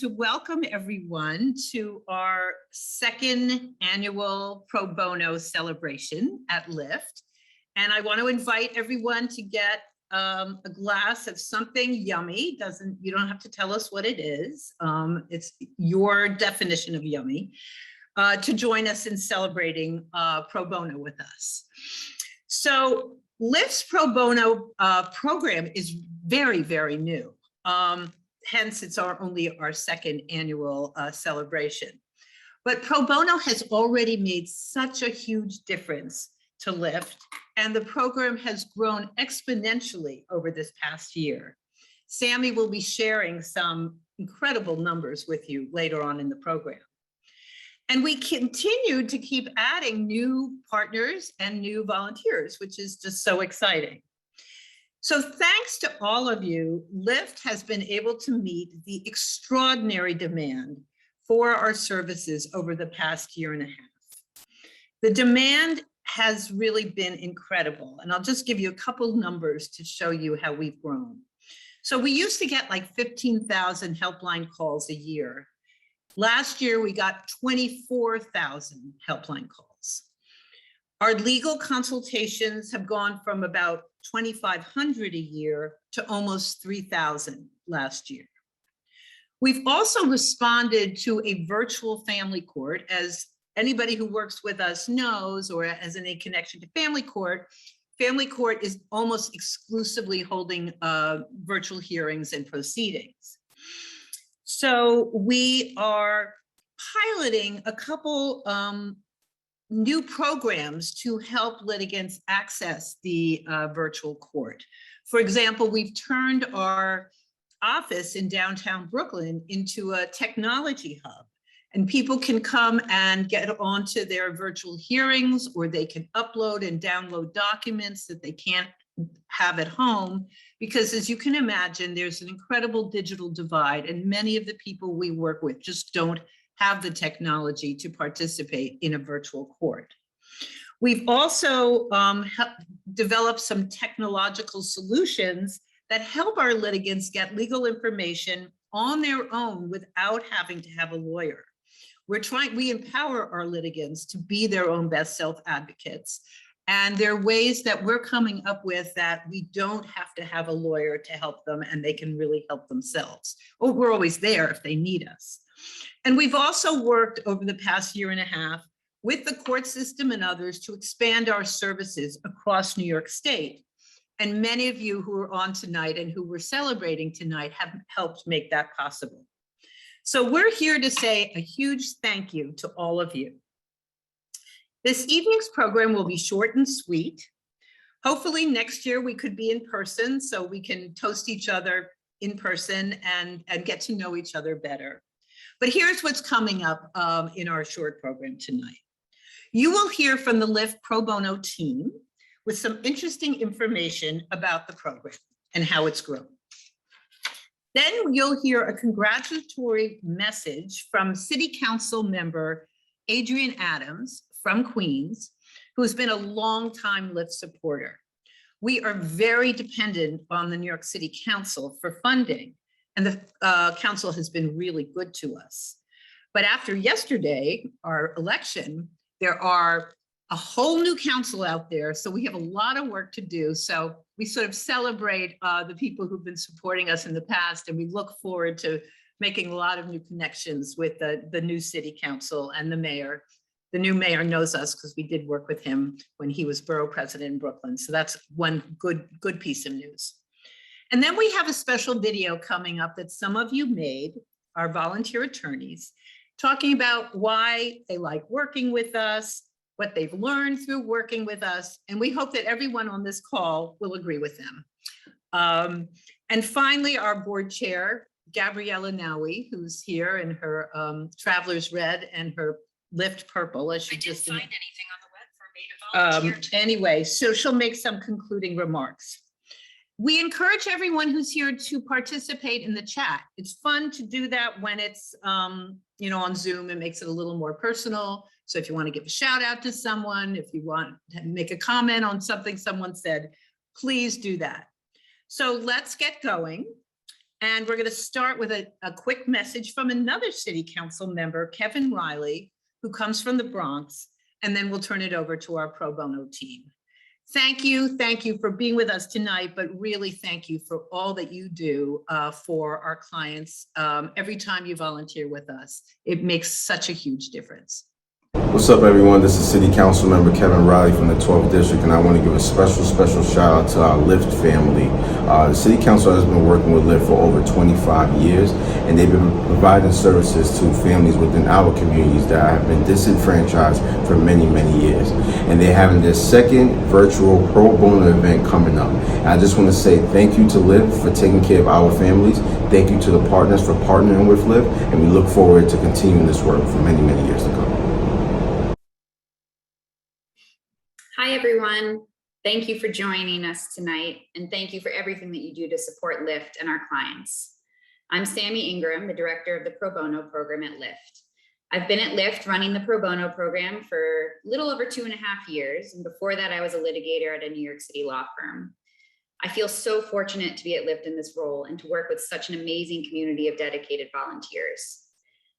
To welcome everyone to our second annual pro bono celebration at Lyft. And I want to invite everyone to get a glass of something yummy. You don't have to tell us what it is. It's your definition of yummy, to join us in celebrating pro bono with us. So Lyft's pro bono program is very, very new. Hence, it's only our second annual celebration. But pro bono has already made such a huge difference to Lyft, and the program has grown exponentially over this past year. Sammy will be sharing some incredible numbers with you later on in the program. And we continue to keep adding new partners and new volunteers, which is just so exciting. So thanks to all of you, Lyft has been able to meet the extraordinary demand for our services over the past year and a half. The demand has really been incredible. And I'll just give you a couple numbers to show you how we've grown. So we used to get like 15,000 helpline calls a year. Last year, we got 24,000 helpline calls. Our legal consultations have gone from about 2,500 a year to almost 3,000 last year. We've also responded to a virtual family court. As anybody who works with us knows, or has any connection to family court is almost exclusively holding virtual hearings and proceedings. So we are piloting a couple new programs to help litigants access the virtual court. For example, we've turned our office in downtown Brooklyn into a technology hub, and people can come and get onto their virtual hearings, or they can upload and download documents that they can't have at home, because as you can imagine, there's an incredible digital divide, and many of the people we work with just don't have the technology to participate in a virtual court. We've also developed some technological solutions that help our litigants get legal information on their own without having to have a lawyer. We empower our litigants to be their own best self-advocates. And there are ways that we're coming up with that we don't have to have a lawyer to help them, and they can really help themselves. Or we're always there if they need us. And we've also worked over the past year and a half with the court system and others to expand our services across New York State. And many of you who are on tonight and who we're celebrating tonight have helped make that possible. So we're here to say a huge thank you to all of you. This evening's program will be short and sweet. Hopefully next year we could be in person so we can toast each other in person and get to know each other better. But here's what's coming up in our short program tonight. You will hear from the Lyft Pro Bono team with some interesting information about the program and how it's grown. Then you'll hear a congratulatory message from City Council member Adrian Adams from Queens, who has been a longtime Lyft supporter. We are very dependent on the New York City Council for funding, and the council has been really good to us. But after yesterday, our election, there are a whole new council out there, so we have a lot of work to do. So we sort of celebrate the people who've been supporting us in the past, and we look forward to making a lot of new connections with the new city council and the mayor the new mayor knows us because we did work with him when he was borough president in Brooklyn. So that's one good piece of news. And then we have a special video coming up that some of you made, our volunteer attorneys, talking about why they like working with us, what they've learned through working with us. And we hope that everyone on this call will agree with them. And finally, our board chair, Gabriella Nowie, who's here in her traveler's red and her lift purple, as she just didn't find anything on the web for me to volunteer. Anyway, so she'll make some concluding remarks. We encourage everyone who's here to participate in the chat. It's fun to do that when it's on Zoom. It makes it a little more personal. So if you want to give a shout out to someone, if you want to make a comment on something someone said, please do that. So let's get going. And we're going to start with a quick message from another city council member, Kevin Riley, who comes from the Bronx, and then we'll turn it over to our pro bono team. Thank you for being with us tonight, but really thank you for all that you do for our clients. Every time you volunteer with us, it makes such a huge difference. What's up, everyone? This is City Council Member Kevin Riley from the 12th District, and I want to give a special shout out to our Lyft family. The City Council has been working with Lyft for over 25 years, and they've been providing services to families within our communities that have been disenfranchised for many years. And they're having their second virtual pro bono event coming up. And I just want to say thank you to Lyft for taking care of our families. Thank you to the partners for partnering with Lyft, and we look forward to continuing this work for many years to come. Hi, everyone. Thank you for joining us tonight, and thank you for everything that you do to support Lyft and our clients. I'm Sammy Ingram, the director of the Pro Bono program at Lyft. I've been at Lyft running the Pro Bono program for a little over 2.5 years, and before that, I was a litigator at a New York City law firm. I feel so fortunate to be at Lyft in this role and to work with such an amazing community of dedicated volunteers.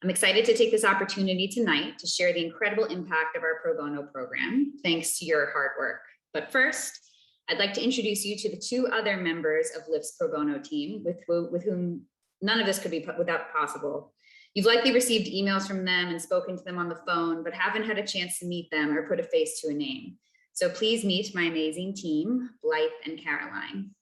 I'm excited to take this opportunity tonight to share the incredible impact of our pro bono program, thanks to your hard work. But first, I'd like to introduce you to the 2 other members of Lyft's pro bono team with whom none of this could be without possible. You've likely received emails from them and spoken to them on the phone, but haven't had a chance to meet them or put a face to a name. So please meet my amazing team, Blythe and Caroline.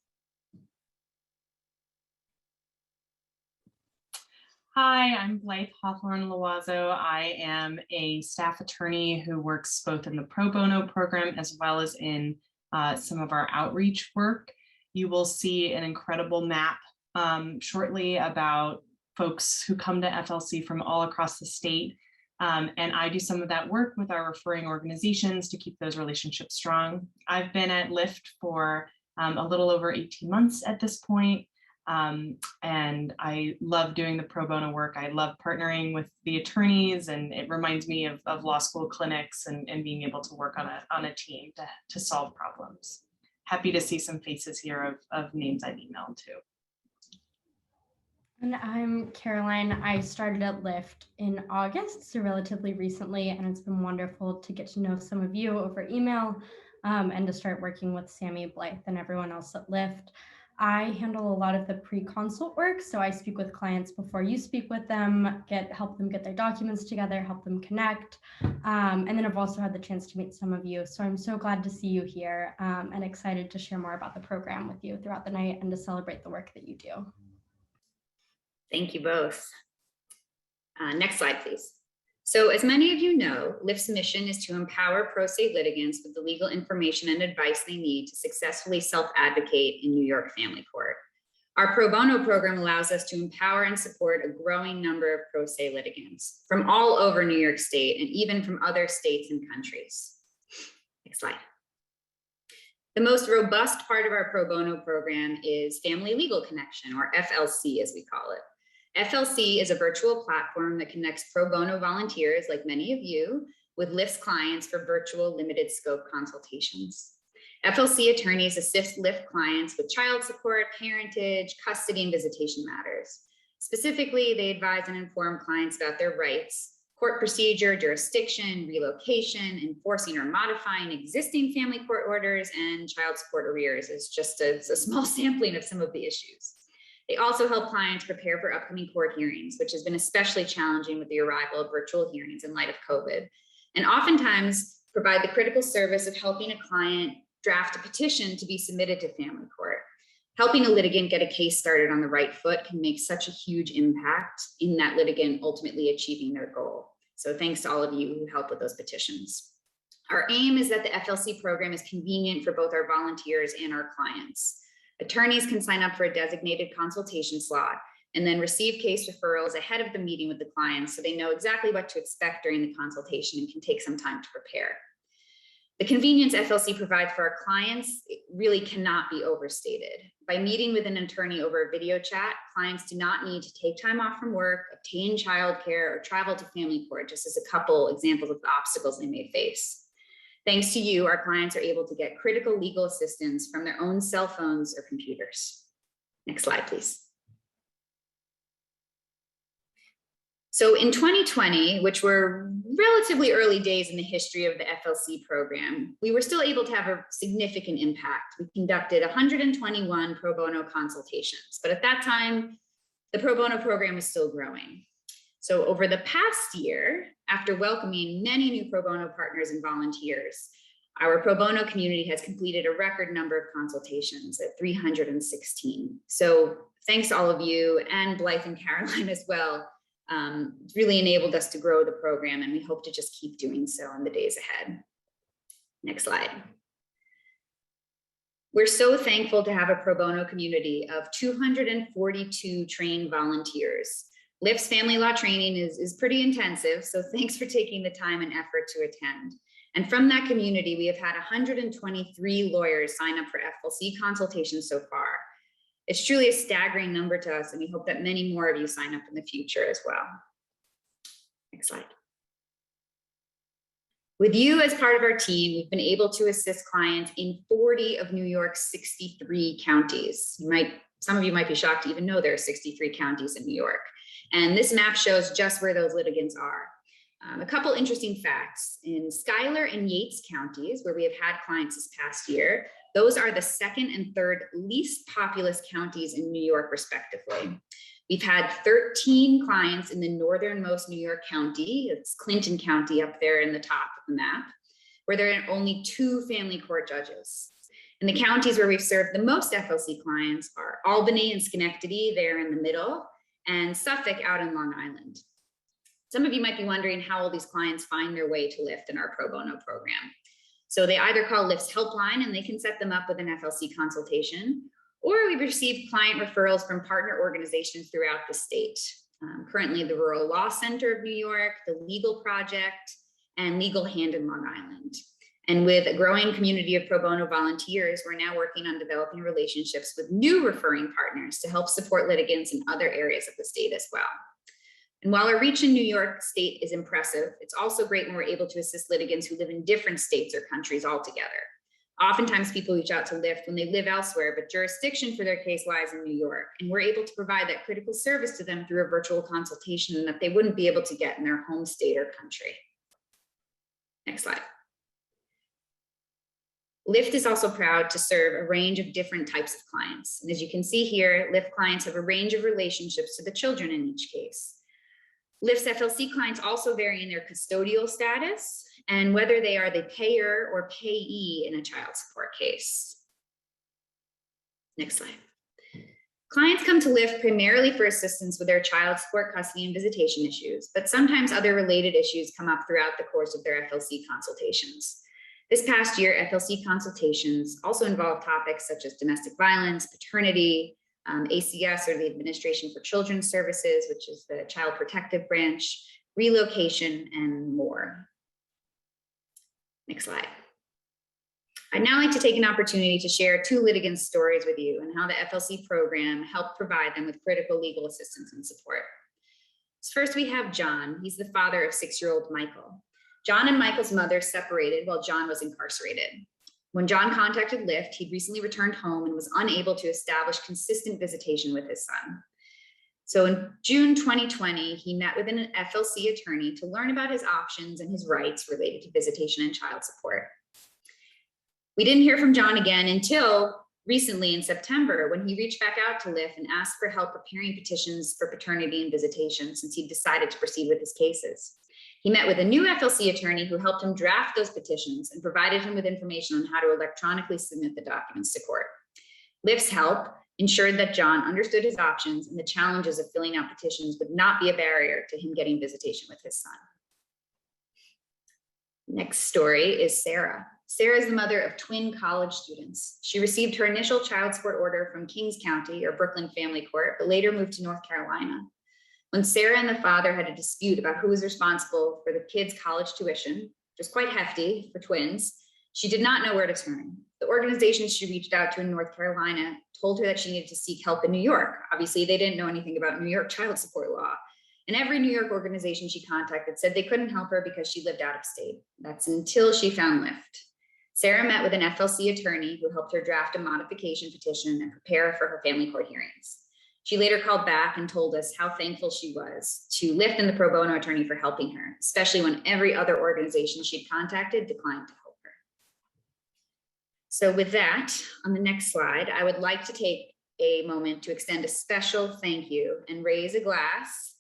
Hi, I'm Blythe Hawthorne-Loazo. I am a staff attorney who works both in the pro bono program as well as in some of our outreach work. You will see an incredible map shortly about folks who come to FLC from all across the state. And I do some of that work with our referring organizations to keep those relationships strong. I've been at Lyft for a little over 18 months at this point. And I love doing the pro bono work. I love partnering with the attorneys, and it reminds me of law school clinics and being able to work on a team to solve problems. Happy to see some faces here of names I've emailed to. And I'm Caroline. I started at Lyft in August, so relatively recently, and it's been wonderful to get to know some of you over email and to start working with Sammy, Blythe, and everyone else at Lyft. I handle a lot of the pre-consult work, so I speak with clients before you speak with them, help them get their documents together, help them connect, and then I've also had the chance to meet some of you. So I'm so glad to see you here and excited to share more about the program with you throughout the night and to celebrate the work that you do. Thank you both. Next slide, please. So as many of you know, Lyft's mission is to empower pro se litigants with the legal information and advice they need to successfully self-advocate in New York Family Court. Our pro bono program allows us to empower and support a growing number of pro se litigants from all over New York State and even from other states and countries. Next slide. The most robust part of our pro bono program is Family Legal Connection, or FLC as we call it. FLC is a virtual platform that connects pro bono volunteers, like many of you, with Lyft's clients for virtual limited scope consultations. FLC attorneys assist Lyft clients with child support, parentage, custody, and visitation matters. Specifically, they advise and inform clients about their rights, court procedure, jurisdiction, relocation, enforcing or modifying existing family court orders, and child support arrears is just a small sampling of some of the issues. They also help clients prepare for upcoming court hearings, which has been especially challenging with the arrival of virtual hearings in light of COVID. and oftentimes provide the critical service of helping a client draft a petition to be submitted to family court. Helping a litigant get a case started on the right foot can make such a huge impact in that litigant ultimately achieving their goal. So thanks to all of you who help with those petitions. Our aim is that the FLC program is convenient for both our volunteers and our clients. Attorneys can sign up for a designated consultation slot and then receive case referrals ahead of the meeting with the clients so they know exactly what to expect during the consultation and can take some time to prepare. The convenience FLC provides for our clients really cannot be overstated. By meeting with an attorney over a video chat, clients do not need to take time off from work, obtain childcare, or travel to family court, just as a couple examples of the obstacles they may face. Thanks to you, our clients are able to get critical legal assistance from their own cell phones or computers. Next slide, please. So in 2020, which were relatively early days in the history of the FLC program, we were still able to have a significant impact. We conducted 121 pro bono consultations, but at that time, the pro bono program was still growing. So over the past year, after welcoming many new pro bono partners and volunteers, our pro bono community has completed a record number of consultations at 316. So thanks to all of you and Blythe and Caroline as well. It's really enabled us to grow the program, and we hope to just keep doing so in the days ahead. Next slide. We're so thankful to have a pro bono community of 242 trained volunteers. LIFT's family law training is pretty intensive, so thanks for taking the time and effort to attend. And from that community, we have had 123 lawyers sign up for FLC consultations so far. It's truly a staggering number to us, and we hope that many more of you sign up in the future as well. Next slide. With you as part of our team, we've been able to assist clients in 40 of New York's 63 counties. Some of you might be shocked to even know there are 63 counties in New York. And this map shows just where those litigants are. A couple interesting facts. In Schuyler and Yates counties, where we have had clients this past year, those are the second and third least populous counties in New York, respectively. We've had 13 clients in the northernmost New York county. It's Clinton County up there in the top of the map, where there are only 2 family court judges. And the counties where we've served the most FLC clients are Albany and Schenectady, there in the middle, and Suffolk out in Long Island. Some of you might be wondering how all these clients find their way to LIFT in our pro bono program. So they either call LIFT's helpline and they can set them up with an FLC consultation, or we receive client referrals from partner organizations throughout the state. Currently the Rural Law Center of New York, the Legal Project, and Legal Hand in Long Island. And with a growing community of pro bono volunteers, we're now working on developing relationships with new referring partners to help support litigants in other areas of the state as well. And while our reach in New York State is impressive, it's also great when we're able to assist litigants who live in different states or countries altogether. Oftentimes people reach out to LIFT when they live elsewhere, but jurisdiction for their case lies in New York, and we're able to provide that critical service to them through a virtual consultation that they wouldn't be able to get in their home state or country. Next slide. LIFT is also proud to serve a range of different types of clients. And as you can see here, LIFT clients have a range of relationships to the children in each case. LIFT's FLC clients also vary in their custodial status and whether they are the payer or payee in a child support case. Next slide. Clients come to LIFT primarily for assistance with their child support, custody, and visitation issues, but sometimes other related issues come up throughout the course of their FLC consultations. This past year, FLC consultations also involve topics such as domestic violence, paternity, ACS, or the Administration for Children's Services, which is the Child Protective Branch, relocation, and more. Next slide. I'd now like to take an opportunity to share 2 litigants' stories with you and how the FLC program helped provide them with critical legal assistance and support. So first, we have John. He's the father of 6-year-old Michael. John and Michael's mother separated while John was incarcerated. When John contacted LIFT, he'd recently returned home and was unable to establish consistent visitation with his son. So in June 2020, he met with an FLC attorney to learn about his options and his rights related to visitation and child support. We didn't hear from John again until recently in September, when he reached back out to LIFT and asked for help preparing petitions for paternity and visitation since he decided to proceed with his cases. He met with a new FLC attorney who helped him draft those petitions and provided him with information on how to electronically submit the documents to court. LIFT's help ensured that John understood his options and the challenges of filling out petitions would not be a barrier to him getting visitation with his son. Next story is Sarah. Sarah is the mother of twin college students. She received her initial child support order from Kings County or Brooklyn Family Court, but later moved to North Carolina. When Sarah and the father had a dispute about who was responsible for the kids' college tuition, which was quite hefty for twins, she did not know where to turn. The organization she reached out to in North Carolina told her that she needed to seek help in New York. Obviously, they didn't know anything about New York child support law. And every New York organization she contacted said they couldn't help her because she lived out of state. That's until she found LIFT. Sarah met with an FLC attorney who helped her draft a modification petition and prepare for her family court hearings. She later called back and told us how thankful she was to LIFT and the pro bono attorney for helping her, especially when every other organization she'd contacted declined to help her. So with that, on the next slide, I would like to take a moment to extend a special thank you and raise a glass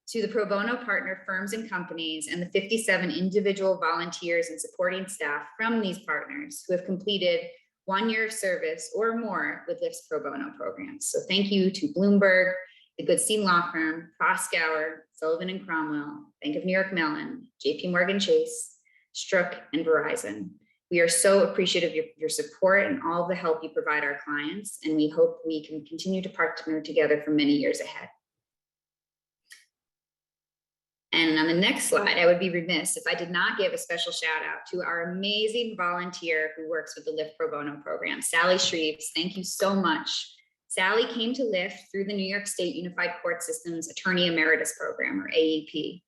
to the pro bono partner firms and companies and the 57 individual volunteers and supporting staff from these partners who have completed 1 year of service or more with LIFT's pro bono programs. So thank you to Bloomberg, the Goodstein Law Firm, Proskauer, Sullivan and Cromwell, Bank of New York Mellon, JP Morgan Chase, Strzok, and Verizon. We are so appreciative of your support and all the help you provide our clients, and we hope we can continue to partner together for many years ahead. And on the next slide, I would be remiss if I did not give a special shout out to our amazing volunteer who works with the LIFT Pro Bono program, Sally Shreves. Thank you so much. Sally came to LIFT through the New York State Unified Court System's Attorney Emeritus Program, or AEP.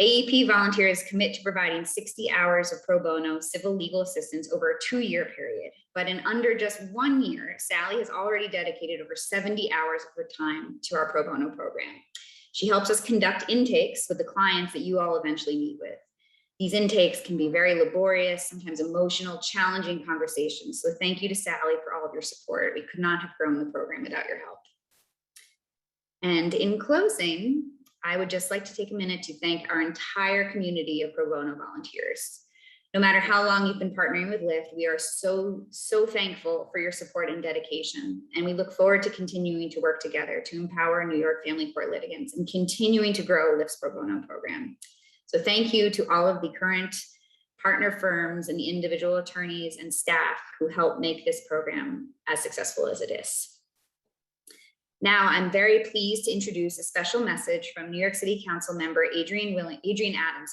AEP volunteers commit to providing 60 hours of pro bono civil legal assistance over a 2-year period. But in under just 1 year, Sally has already dedicated over 70 hours of her time to our pro bono program. She helps us conduct intakes with the clients that you all eventually meet with. These intakes can be very laborious, sometimes emotional, challenging conversations. So thank you to Sally for all of your support. We could not have grown the program without your help. And in closing, I would just like to take a minute to thank our entire community of pro bono volunteers. No matter how long you've been partnering with LIFT, we are so thankful for your support and dedication. And we look forward to continuing to work together to empower New York family court litigants and continuing to grow LIFT's pro bono program. So thank you to all of the current partner firms and the individual attorneys and staff who help make this program as successful as it is. Now, I'm very pleased to introduce a special message from New York City Council member Adrienne Adams,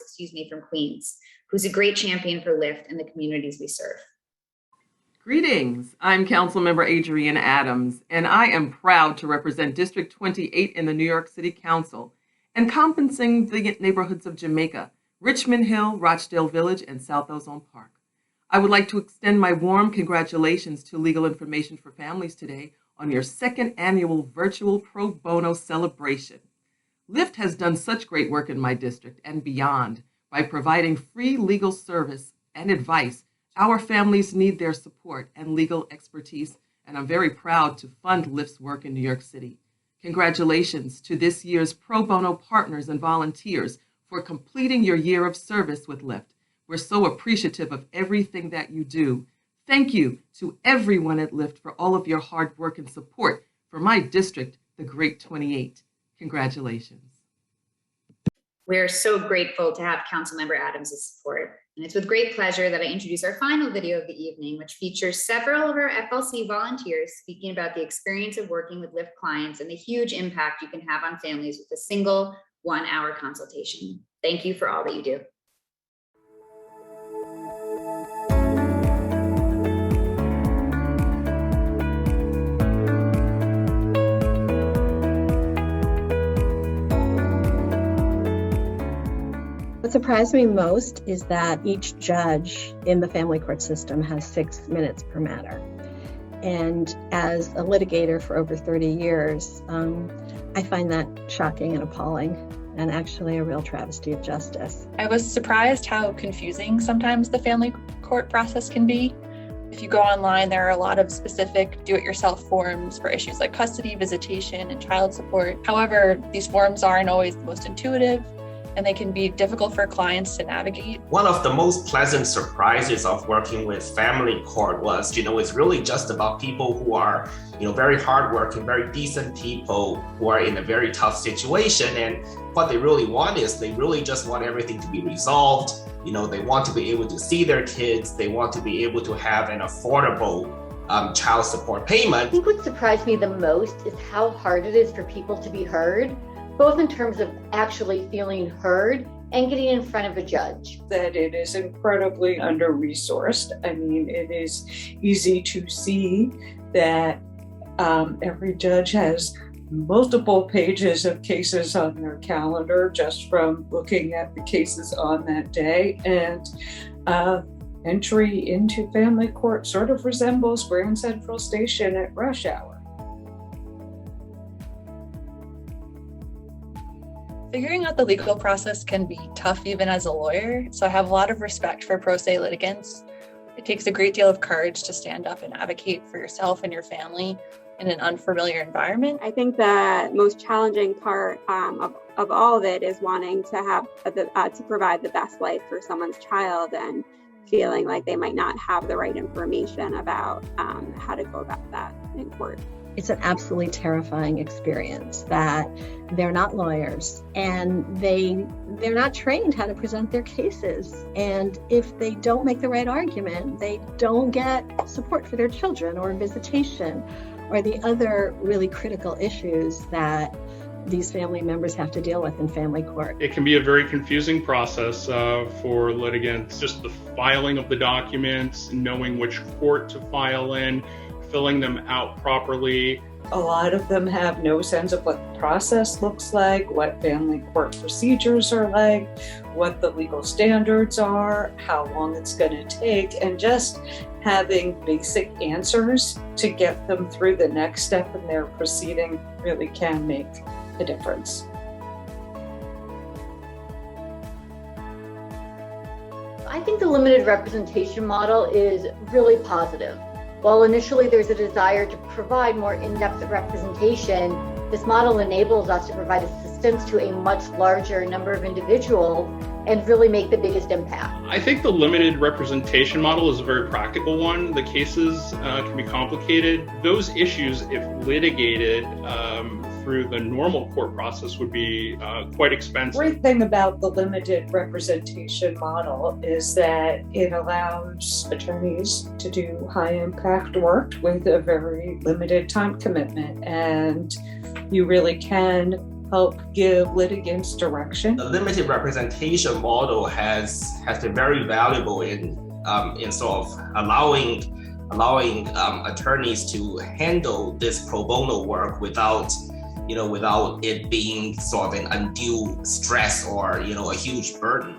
from Queens, who's a great champion for LIFT and the communities we serve. Greetings, I'm Councilmember Adrienne Adams, and I am proud to represent District 28 in the New York City Council, encompassing the neighborhoods of Jamaica, Richmond Hill, Rochdale Village, and South Ozone Park. I would like to extend my warm congratulations to Legal Information for Families today on your second annual virtual pro bono celebration. LIFT has done such great work in my district and beyond by providing free legal service and advice. Our families need their support and legal expertise, and I'm very proud to fund LIFT's work in New York City. Congratulations to this year's pro bono partners and volunteers for completing your year of service with LIFT. We're so appreciative of everything that you do. Thank you to everyone at LIFT for all of your hard work and support for my district, the Great 28. Congratulations. We're so grateful to have Councilmember Adams' support. And it's with great pleasure that I introduce our final video of the evening, which features several of our FLC volunteers speaking about the experience of working with LIFT clients and the huge impact you can have on families with a single 1-hour consultation. Thank you for all that you do. What surprised me most is that each judge in the family court system has 6 minutes per matter. And as a litigator for over 30 years, I find that shocking and appalling, and actually a real travesty of justice. I was surprised how confusing sometimes the family court process can be. If you go online, there are a lot of specific do-it-yourself forms for issues like custody, visitation, and child support. However, these forms aren't always the most intuitive, and they can be difficult for clients to navigate. One of the most pleasant surprises of working with family court was, it's really just about people who are, very hardworking, very decent people who are in a very tough situation. And what they really want is they really just want everything to be resolved. They want to be able to see their kids. They want to be able to have an affordable child support payment. I think what surprised me the most is how hard it is for people to be heard, both in terms of actually feeling heard and getting in front of a judge. That it is incredibly under-resourced. I mean, it is easy to see that every judge has multiple pages of cases on their calendar just from looking at the cases on that day. And entry into family court sort of resembles Grand Central Station at rush hour. Figuring out the legal process can be tough even as a lawyer, so I have a lot of respect for pro se litigants. It takes a great deal of courage to stand up and advocate for yourself and your family in an unfamiliar environment. I think the most challenging part of all of it is wanting to have to provide the best life for someone's child and feeling like they might not have the right information about how to go about that in court. It's an absolutely terrifying experience that they're not lawyers and they're not trained how to present their cases. And if they don't make the right argument, they don't get support for their children or visitation or the other really critical issues that these family members have to deal with in family court. It can be a very confusing process for litigants, just the filing of the documents, knowing which court to file in, filling them out properly. A lot of them have no sense of what the process looks like, what family court procedures are like, what the legal standards are, how long it's going to take, and just having basic answers to get them through the next step in their proceeding really can make a difference. I think the limited representation model is really positive. While initially there's a desire to provide more in-depth representation, this model enables us to provide assistance to a much larger number of individuals and really make the biggest impact. I think the limited representation model is a very practical one. The cases can be complicated. Those issues, if litigated through the normal court process, would be quite expensive. The great thing about the limited representation model is that it allows attorneys to do high-impact work with a very limited time commitment, and you really can help give litigants direction. The limited representation model has been very valuable in sort of allowing attorneys to handle this pro bono work without it being sort of an undue stress or a huge burden.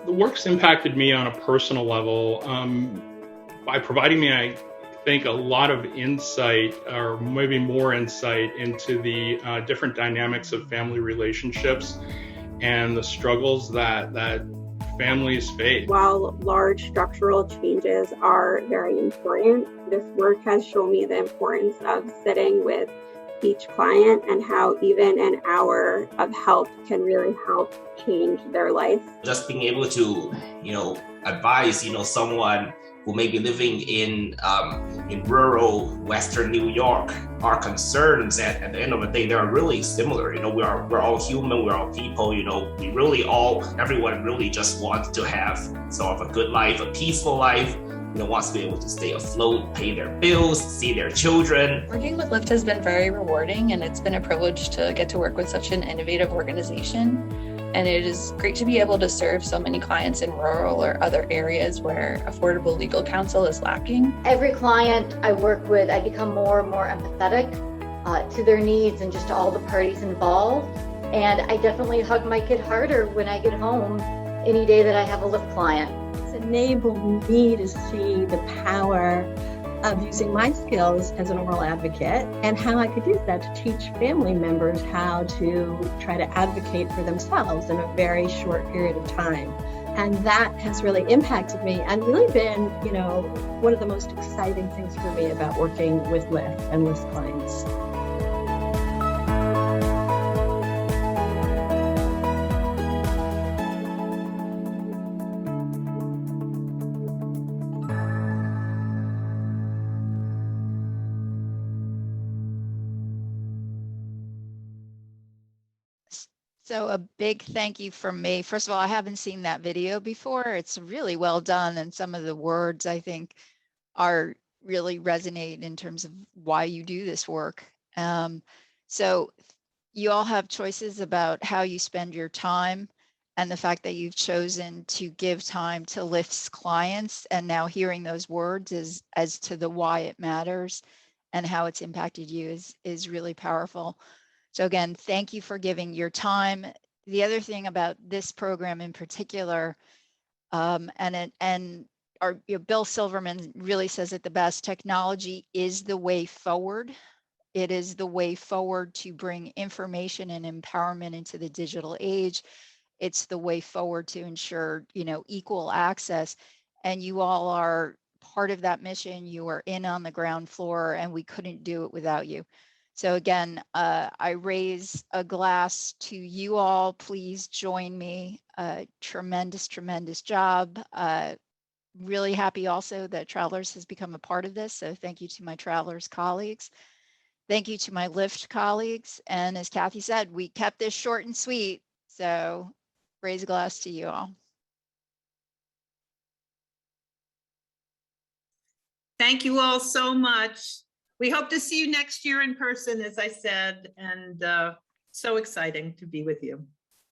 The work's impacted me on a personal level by providing me, I think, a lot of insight, or maybe more insight, into the different dynamics of family relationships and the struggles that families face. While large structural changes are very important, this work has shown me the importance of sitting with each client and how even an hour of help can really help change their life. Just being able to, advise, someone who may be living in rural Western New York, our concerns at the end of the day, they're really similar. We're all human, we're all people, everyone really just wants to have sort of a good life, a peaceful life, wants to be able to stay afloat, pay their bills, see their children. Working with Lyft has been very rewarding, and it's been a privilege to get to work with such an innovative organization. And it is great to be able to serve so many clients in rural or other areas where affordable legal counsel is lacking. Every client I work with, I become more and more empathetic to their needs and just to all the parties involved. And I definitely hug my kid harder when I get home any day that I have a Lyft client. It's enabled me to see the power of using my skills as an oral advocate and how I could use that to teach family members how to try to advocate for themselves in a very short period of time. And that has really impacted me and really been, one of the most exciting things for me about working with Lyft and Lyft clients. So a big thank you from me. First of all, I haven't seen that video before. It's really well done, and some of the words I think are really resonate in terms of why you do this work. So you all have choices about how you spend your time, and the fact that you've chosen to give time to LIFT's clients, and now hearing those words as to the why it matters and how it's impacted you is really powerful. So again, thank you for giving your time. The other thing about this program in particular, and Bill Silverman really says it the best, technology is the way forward. It is the way forward to bring information and empowerment into the digital age. It's the way forward to ensure, equal access. And you all are part of that mission. You are in on the ground floor, and we couldn't do it without you. So again, I raise a glass to you all. Please join me. Tremendous, tremendous job. Really happy also that Travelers has become a part of this. So thank you to my Travelers colleagues. Thank you to my LIFT colleagues. And as Kathy said, we kept this short and sweet. So raise a glass to you all. Thank you all so much. We hope to see you next year in person, as I said, and so exciting to be with you.